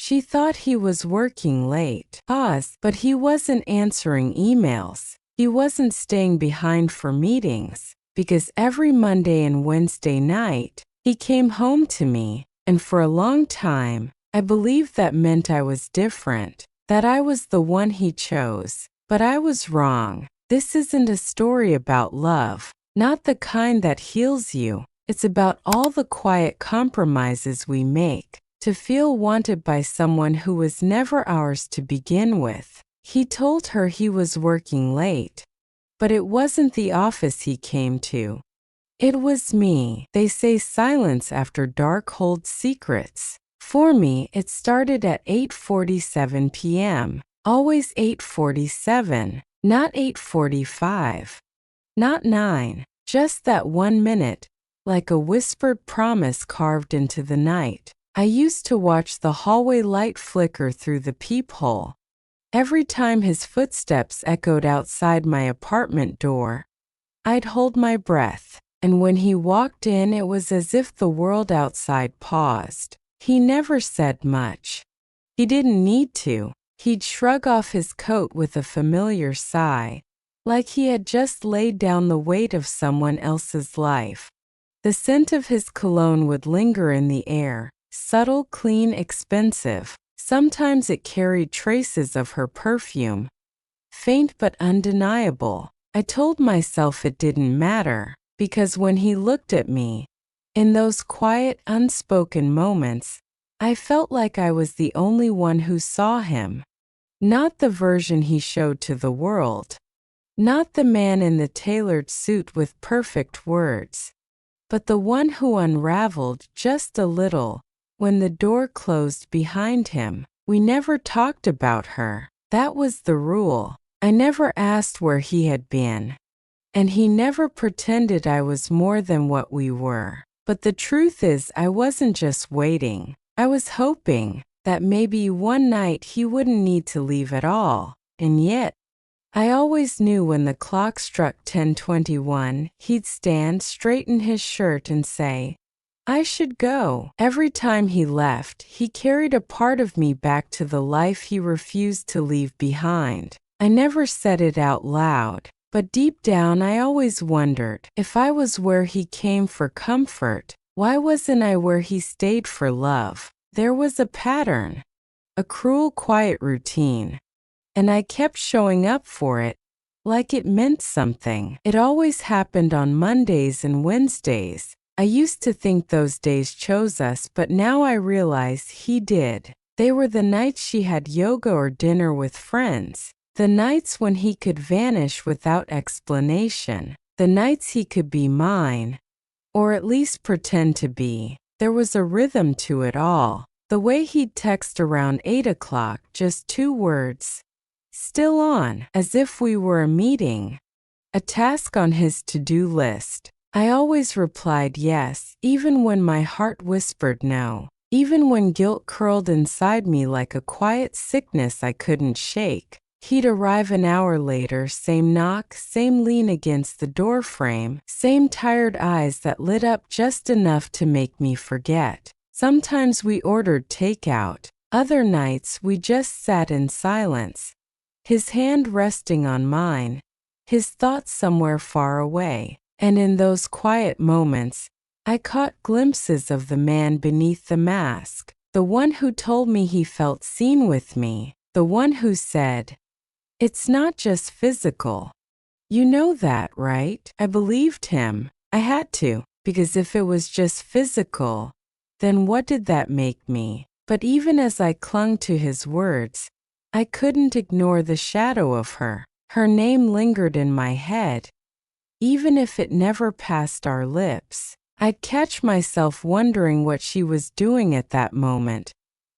She thought he was working late. Pause. But he wasn't answering emails. He wasn't staying behind for meetings, because every Monday and Wednesday night, he came home to me, and for a long time, I believed that meant I was different, that I was the one he chose. But I was wrong. This isn't a story about love, not the kind that heals you. It's about all the quiet compromises we make to feel wanted by someone who was never ours to begin with. He told her he was working late, but it wasn't the office he came to. It was me. They say silence after dark holds secrets. For me, it started at 8:47 p.m. Always 8:47, not 8:45, not 9, just that 1 minute, like a whispered promise carved into the night. I used to watch the hallway light flicker through the peephole. Every time his footsteps echoed outside my apartment door, I'd hold my breath, and when he walked in, it was as if the world outside paused. He never said much. He didn't need to. He'd shrug off his coat with a familiar sigh, like he had just laid down the weight of someone else's life. The scent of his cologne would linger in the air, subtle, clean, expensive. Sometimes it carried traces of her perfume, faint but undeniable. I told myself it didn't matter, because when he looked at me, in those quiet, unspoken moments, I felt like I was the only one who saw him. Not the version he showed to the world, not the man in the tailored suit with perfect words, but the one who unraveled just a little when the door closed behind him. We never talked about her. That was the rule. I never asked where he had been, and he never pretended I was more than what we were. But the truth is, I wasn't just waiting. I was hoping that maybe one night he wouldn't need to leave at all. And yet, I always knew when the clock struck 10:21, he'd stand, straighten his shirt, and say, "I should go." Every time he left, he carried a part of me back to the life he refused to leave behind. I never said it out loud, but deep down I always wondered, if I was where he came for comfort, why wasn't I where he stayed for love? There was a pattern, a cruel, quiet routine, and I kept showing up for it, like it meant something. It always happened on Mondays and Wednesdays. I used to think those days chose us, but now I realize he did. They were the nights she had yoga or dinner with friends, the nights when he could vanish without explanation, the nights he could be mine, or at least pretend to be. There was a rhythm to it all. The way he'd text around 8 o'clock, just 2 words, "Still on," as if we were a meeting, a task on his to-do list. I always replied yes, even when my heart whispered no, even when guilt curled inside me like a quiet sickness I couldn't shake. He'd arrive an hour later, same knock, same lean against the doorframe, same tired eyes that lit up just enough to make me forget. Sometimes we ordered takeout. Other nights we just sat in silence, his hand resting on mine, his thoughts somewhere far away. And in those quiet moments, I caught glimpses of the man beneath the mask, the one who told me he felt seen with me, the one who said, "It's not just physical. You know that, right?" I believed him. I had to, because if it was just physical, then what did that make me? But even as I clung to his words, I couldn't ignore the shadow of her. Her name lingered in my head. Even if it never passed our lips, I'd catch myself wondering what she was doing at that moment.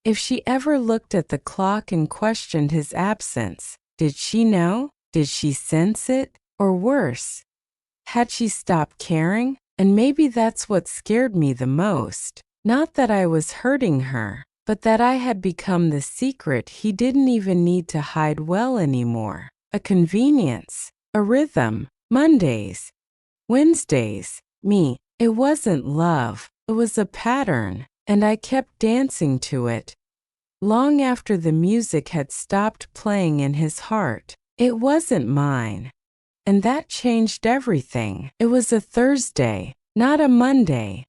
If she ever looked at the clock and questioned his absence, did she know? Did she sense it? Or worse, had she stopped caring? And maybe that's what scared me the most. Not that I was hurting her, but that I had become the secret he didn't even need to hide well anymore. A convenience, a rhythm. Mondays, Wednesdays, me. It wasn't love, it was a pattern, and I kept dancing to it, long after the music had stopped playing in his heart. It wasn't mine. And that changed everything. It was a Thursday, not a Monday,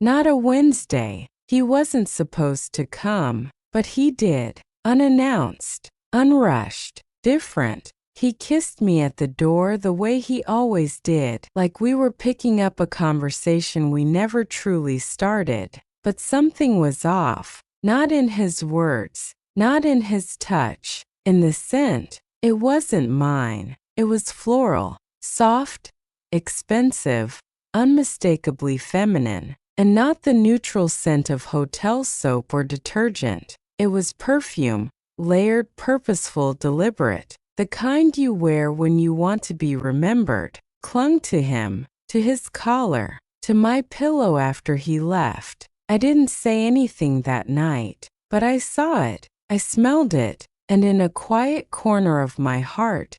not a Wednesday. He wasn't supposed to come, but he did. Unannounced, unrushed, different. He kissed me at the door the way he always did, like we were picking up a conversation we never truly started. But something was off. Not in his words, not in his touch, in the scent. It wasn't mine. It was floral, soft, expensive, unmistakably feminine, and not the neutral scent of hotel soap or detergent. It was perfume, layered, purposeful, deliberate, the kind you wear when you want to be remembered. Clung to him, to his collar, to my pillow after he left. I didn't say anything that night, but I saw it, I smelled it, and in a quiet corner of my heart,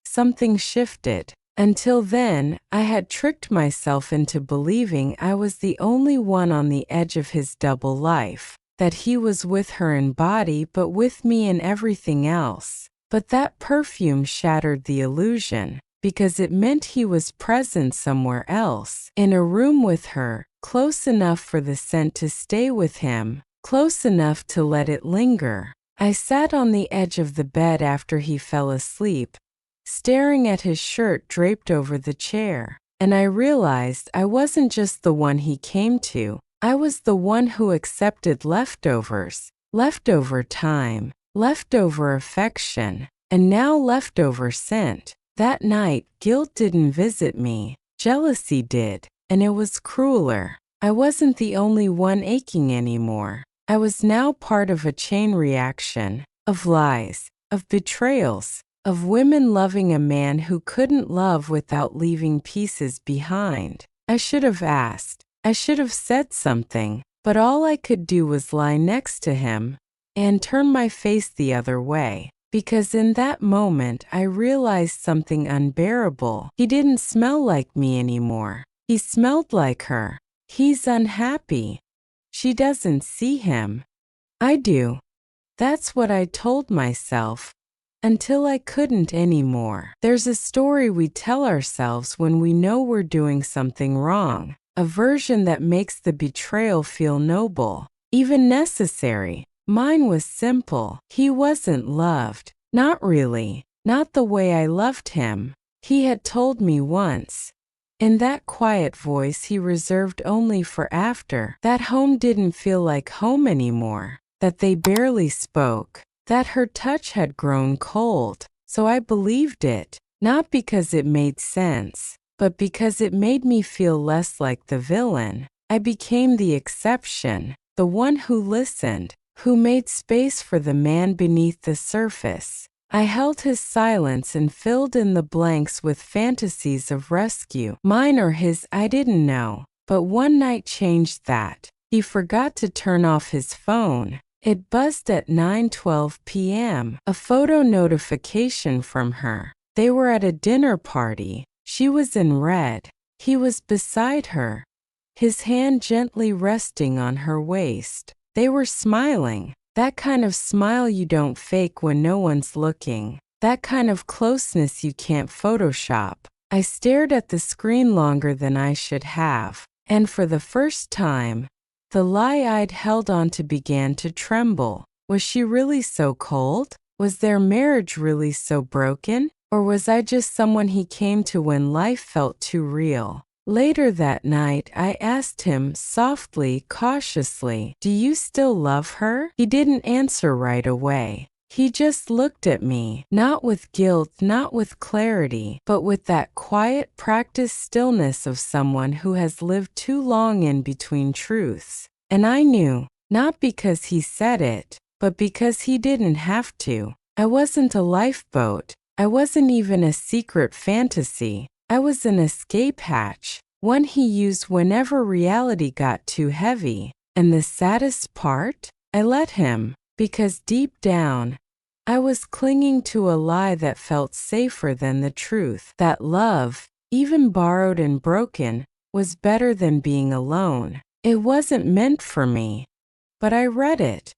something shifted. Until then, I had tricked myself into believing I was the only one on the edge of his double life, that he was with her in body but with me in everything else. But that perfume shattered the illusion, because it meant he was present somewhere else, in a room with her, close enough for the scent to stay with him, close enough to let it linger. I sat on the edge of the bed after he fell asleep, staring at his shirt draped over the chair, and I realized I wasn't just the one he came to. I was the one who accepted leftovers, leftover time, leftover affection, and now leftover scent. That night, guilt didn't visit me, jealousy did, and it was crueler. I wasn't the only one aching anymore. I was now part of a chain reaction, of lies, of betrayals, of women loving a man who couldn't love without leaving pieces behind. I should have asked. I should have said something, but all I could do was lie next to him and turn my face the other way. Because in that moment I realized something unbearable. He didn't smell like me anymore. He smelled like her. He's unhappy. She doesn't see him. I do. That's what I told myself. Until I couldn't anymore. There's a story we tell ourselves when we know we're doing something wrong. A version that makes the betrayal feel noble, even necessary. Mine was simple. He wasn't loved. Not really. Not the way I loved him. He had told me once, in that quiet voice he reserved only for after, that home didn't feel like home anymore, that they barely spoke, that her touch had grown cold. So I believed it, not because it made sense, but because it made me feel less like the villain. I became the exception, the one who listened, who made space for the man beneath the surface. I held his silence and filled in the blanks with fantasies of rescue. Mine or his, I didn't know. But one night changed that. He forgot to turn off his phone. It buzzed at 9:12 p.m. A photo notification from her. They were at a dinner party. She was in red. He was beside her, his hand gently resting on her waist. They were smiling. That kind of smile you don't fake when no one's looking. That kind of closeness you can't Photoshop. I stared at the screen longer than I should have, and for the first time, the lie I'd held on to began to tremble. Was she really so cold? Was their marriage really so broken? Or was I just someone he came to when life felt too real? Later that night, I asked him softly, cautiously, "Do you still love her?" He didn't answer right away. He just looked at me, not with guilt, not with clarity, but with that quiet, practiced stillness of someone who has lived too long in between truths. And I knew, not because he said it, but because he didn't have to. I wasn't a lifeboat. I wasn't even a secret fantasy. I was an escape hatch, one he used whenever reality got too heavy. And the saddest part? I let him, because deep down, I was clinging to a lie that felt safer than the truth, that love, even borrowed and broken, was better than being alone. It wasn't meant for me, but I read it.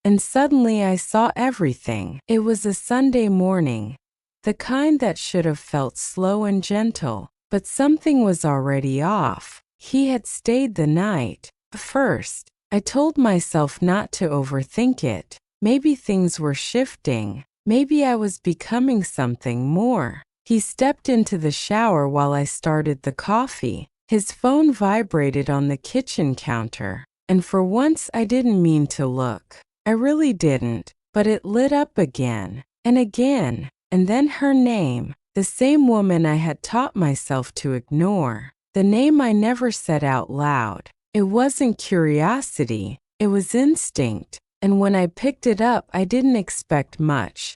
and suddenly I saw everything. It was a Sunday morning, the kind that should have felt slow and gentle, but something was already off. He had stayed the night. First, I told myself not to overthink it. Maybe things were shifting. Maybe I was becoming something more. He stepped into the shower while I started the coffee. His phone vibrated on the kitchen counter, and for once I didn't mean to look. I really didn't, but it lit up again, and then her name, the same woman I had taught myself to ignore, the name I never said out loud. It wasn't curiosity, it was instinct, and when I picked it up I didn't expect much.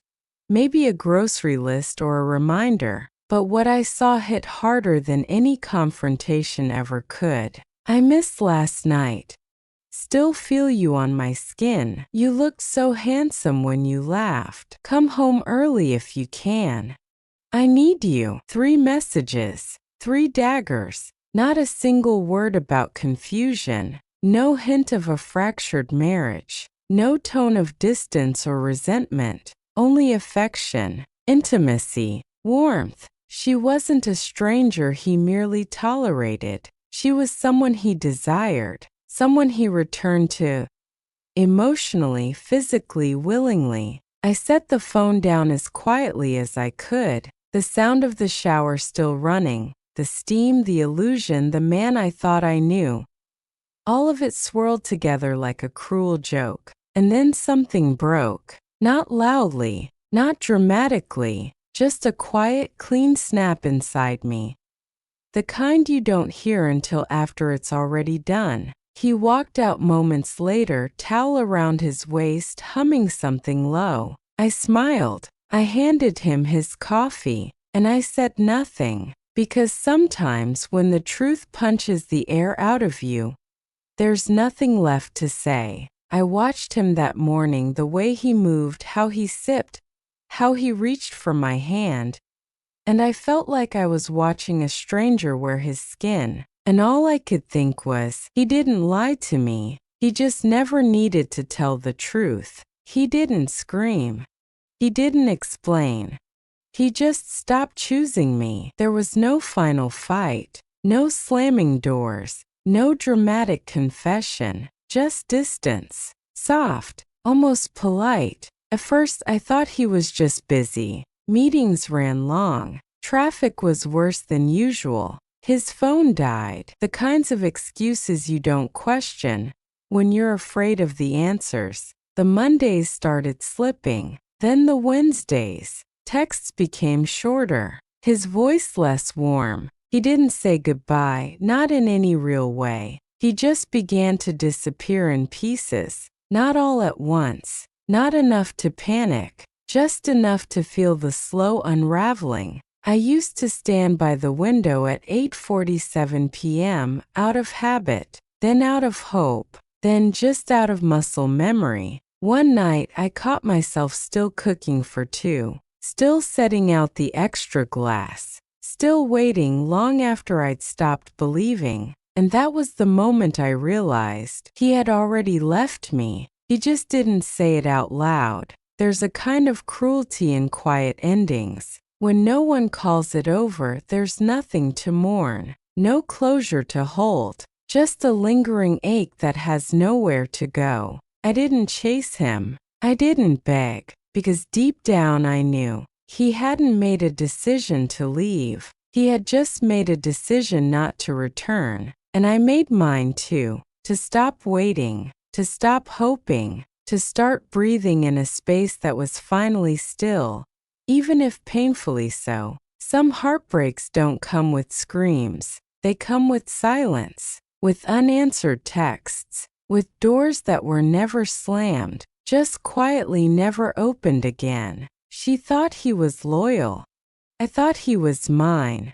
Maybe a grocery list or a reminder, but what I saw hit harder than any confrontation ever could. I missed last night. Still feel you on my skin. You looked so handsome when you laughed. Come home early if you can. I need you. 3 messages, 3 daggers. Not a single word about confusion. No hint of a fractured marriage. No tone of distance or resentment. Only affection, intimacy, warmth. She wasn't a stranger he merely tolerated. She was someone he desired, someone he returned to. Emotionally, physically, willingly. I set the phone down as quietly as I could, the sound of the shower still running, the steam, the illusion, the man I thought I knew. All of it swirled together like a cruel joke. And then something broke. Not loudly, not dramatically, just a quiet, clean snap inside me. The kind you don't hear until after it's already done. He walked out moments later, towel around his waist, humming something low. I smiled. I handed him his coffee, and I said nothing, because sometimes when the truth punches the air out of you, there's nothing left to say. I watched him that morning, the way he moved, how he sipped, how he reached for my hand, and I felt like I was watching a stranger wear his skin. And all I could think was, he didn't lie to me. He just never needed to tell the truth. He didn't scream. He didn't explain. He just stopped choosing me. There was no final fight, no slamming doors, no dramatic confession. Just distance, soft, almost polite. At first I thought he was just busy. Meetings ran long. Traffic was worse than usual. His phone died. The kinds of excuses you don't question when you're afraid of the answers. The Mondays started slipping. Then the Wednesdays. Texts became shorter. His voice less warm. He didn't say goodbye, not in any real way. He just began to disappear in pieces, not all at once, not enough to panic, just enough to feel the slow unraveling. I used to stand by the window at 8:47 p.m., out of habit, then out of hope, then just out of muscle memory. One night I caught myself still cooking for 2, still setting out the extra glass, still waiting long after I'd stopped believing. And that was the moment I realized he had already left me. He just didn't say it out loud. There's a kind of cruelty in quiet endings. When no one calls it over, there's nothing to mourn, no closure to hold, just a lingering ache that has nowhere to go. I didn't chase him. I didn't beg, because deep down I knew he hadn't made a decision to leave. He had just made a decision not to return. And I made mine too, to stop waiting, to stop hoping, to start breathing in a space that was finally still, even if painfully so. Some heartbreaks don't come with screams, they come with silence, with unanswered texts, with doors that were never slammed, just quietly never opened again. She thought he was loyal. I thought he was mine.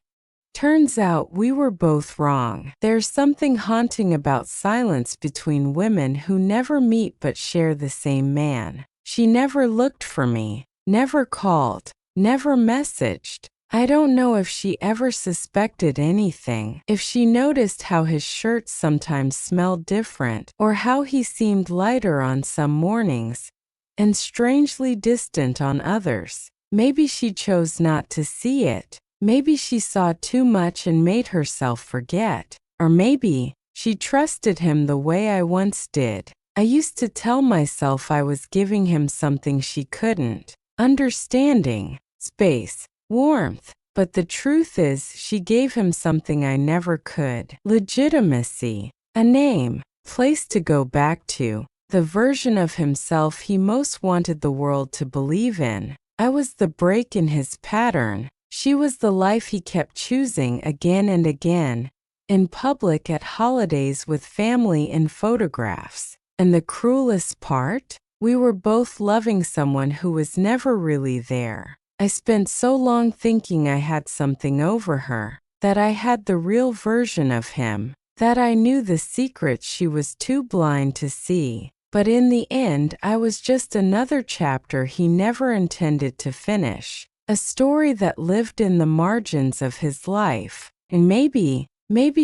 Turns out we were both wrong. There's something haunting about silence between women who never meet but share the same man. She never looked for me, never called, never messaged, I don't know if she ever suspected anything, if she noticed how his shirts sometimes smelled different, or how he seemed lighter on some mornings and strangely distant on others. Maybe she chose not to see it. Maybe she saw too much and made herself forget. Or maybe she trusted him the way I once did. I used to tell myself I was giving him something she couldn't. Understanding, space, warmth. But the truth is, she gave him something I never could. Legitimacy, a name, place to go back to, the version of himself he most wanted the world to believe in. I was the break in his pattern. She was the life he kept choosing again and again, in public, at holidays, with family, in photographs. And the cruelest part? We were both loving someone who was never really there. I spent so long thinking I had something over her, that I had the real version of him, that I knew the secrets she was too blind to see. But in the end, I was just another chapter he never intended to finish, a story that lived in the margins of his life. And maybe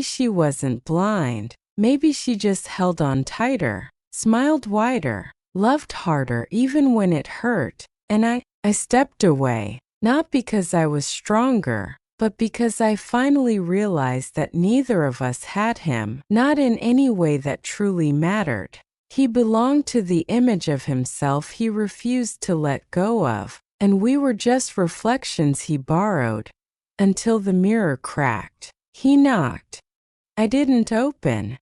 she wasn't blind. Maybe she just held on tighter, smiled wider, loved harder even when it hurt. And I stepped away, not because I was stronger, but because I finally realized that neither of us had him, not in any way that truly mattered. He belonged to the image of himself he refused to let go of, and we were just reflections he borrowed, until the mirror cracked. He knocked. I didn't open.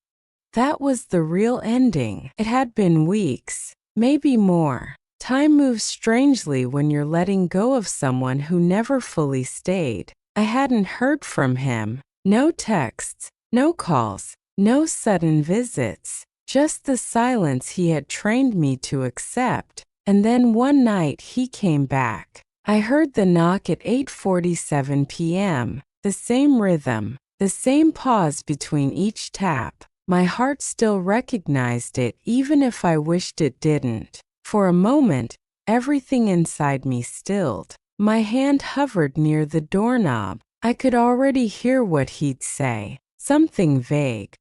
That was the real ending. It had been weeks, maybe more. Time moves strangely when you're letting go of someone who never fully stayed. I hadn't heard from him. No texts, no calls, no sudden visits. Just the silence he had trained me to accept. And then one night he came back. I heard the knock at 8:47 p.m. The same rhythm, the same pause between each tap. My heart still recognized it, even if I wished it didn't. For a moment, everything inside me stilled. My hand hovered near the doorknob. I could already hear what he'd say. Something vague,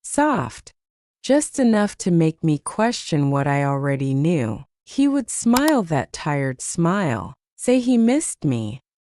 soft, just enough to make me question what I already knew. He would smile that tired smile, say he missed me,